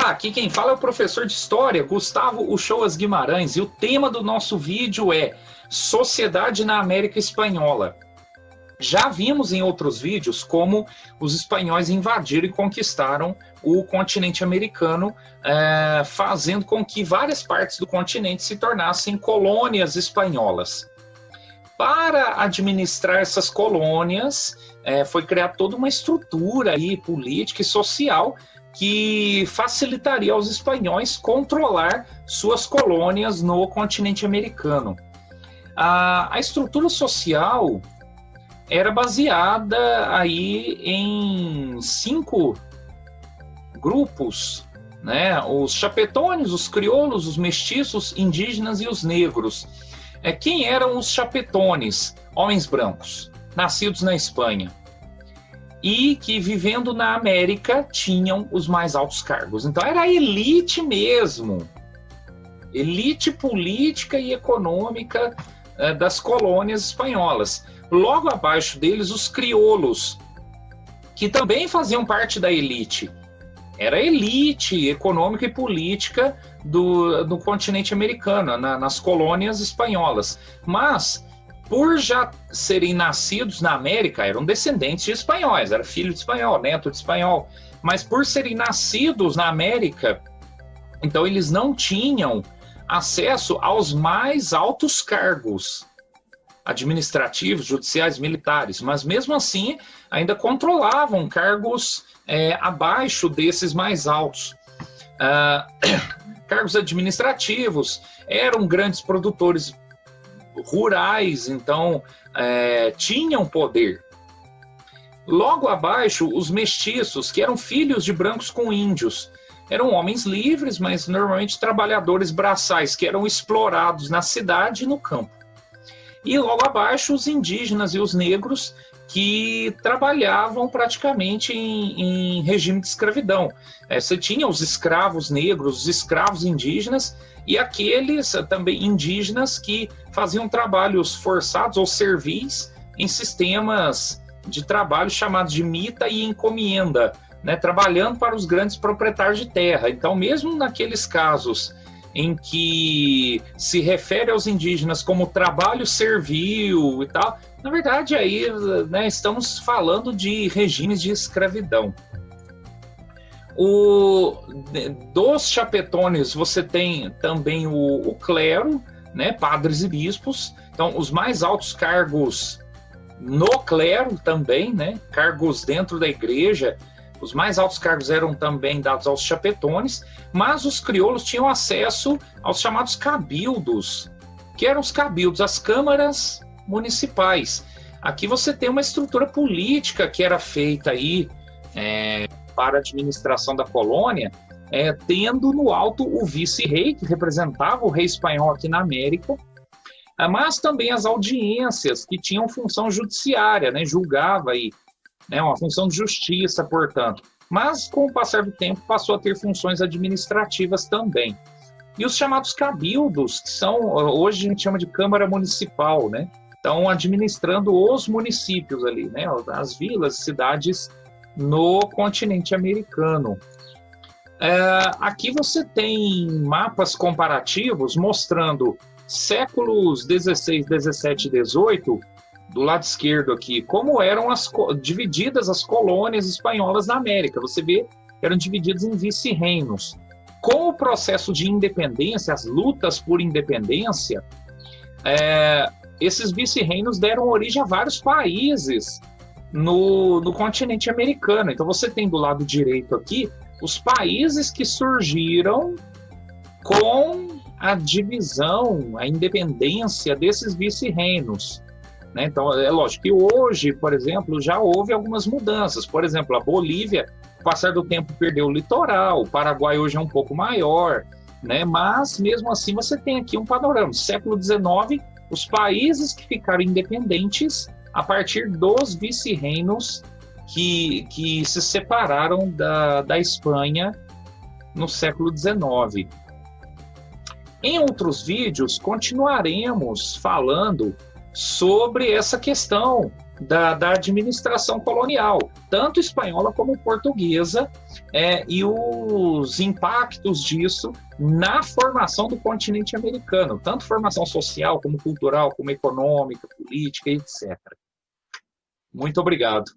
Olá, aqui quem fala é o professor de História, Gustavo Uchoas Guimarães, e o tema do nosso vídeo é Sociedade na América Espanhola. Já vimos em outros vídeos como os espanhóis invadiram e conquistaram o continente americano, fazendo com que várias partes do continente se tornassem colônias espanholas. Para administrar essas colônias, foi criada toda uma estrutura aí, política e social que facilitaria aos espanhóis controlar suas colônias no continente americano. A estrutura social era baseada aí em 5 grupos, né? Os chapetones, os crioulos, os mestiços, indígenas e os negros. Quem eram os chapetones? Homens brancos, nascidos na Espanha, e que, vivendo na América, tinham os mais altos cargos. Então, era a elite mesmo. Elite política e econômica das colônias espanholas. Logo abaixo deles, os crioulos, que também faziam parte da elite. Era a elite econômica e política do continente americano, nas colônias espanholas. Mas, por já serem nascidos na América, eram descendentes de espanhóis, era filho de espanhol, neto de espanhol, mas por serem nascidos na América, então eles não tinham acesso aos mais altos cargos administrativos, judiciais, militares, mas mesmo assim ainda controlavam cargos abaixo desses mais altos. Cargos administrativos, eram grandes produtores rurais, então tinham poder. Logo abaixo, os mestiços, que eram filhos de brancos com índios, eram homens livres, mas normalmente trabalhadores braçais, que eram explorados na cidade e no campo. E logo abaixo, os indígenas e os negros, que trabalhavam praticamente em regime de escravidão. Você tinha os escravos negros, os escravos indígenas, e aqueles também indígenas que faziam trabalhos forçados ou servis em sistemas de trabalho chamados de mita e encomienda, né, trabalhando para os grandes proprietários de terra. Então, mesmo naqueles casos em que se refere aos indígenas como trabalho servil e tal, na verdade aí, né, estamos falando de regimes de escravidão. Dos chapetones você tem também o clero, né, padres e bispos. Então os mais altos cargos no clero também, né, cargos dentro da igreja, os mais altos cargos eram também dados aos chapetones, mas os crioulos tinham acesso aos chamados cabildos, que eram os cabildos, as câmaras municipais. Aqui você tem uma estrutura política que era feita aí para a administração da colônia, tendo no alto o vice-rei, que representava o rei espanhol aqui na América, mas também as audiências, que tinham função judiciária, né, julgava aí, né, uma função de justiça, portanto. Mas, com o passar do tempo, passou a ter funções administrativas também. E os chamados cabildos, que são, hoje a gente chama de Câmara Municipal, né? Estão administrando os municípios ali, né? As vilas, cidades no continente americano. Aqui você tem mapas comparativos mostrando séculos 16, 17 e 18, do lado esquerdo aqui, como eram divididas as colônias espanholas na América. Você vê que eram divididas em vice-reinos. Com o processo de independência, as lutas por independência, esses vice-reinos deram origem a vários países no continente americano. Então você tem do lado direito aqui os países que surgiram com a divisão, a independência desses vice-reinos. Então, é lógico que hoje, por exemplo, já houve algumas mudanças. Por exemplo, a Bolívia, com o passar do tempo, perdeu o litoral, o Paraguai hoje é um pouco maior, né? Mas, mesmo assim, você tem aqui um panorama. No século XIX, os países que ficaram independentes a partir dos vice-reinos que se separaram da Espanha no século XIX. Em outros vídeos, continuaremos falando sobre essa questão da administração colonial, tanto espanhola como portuguesa, e os impactos disso na formação do continente americano, tanto formação social, como cultural, como econômica, política, etc. Muito obrigado.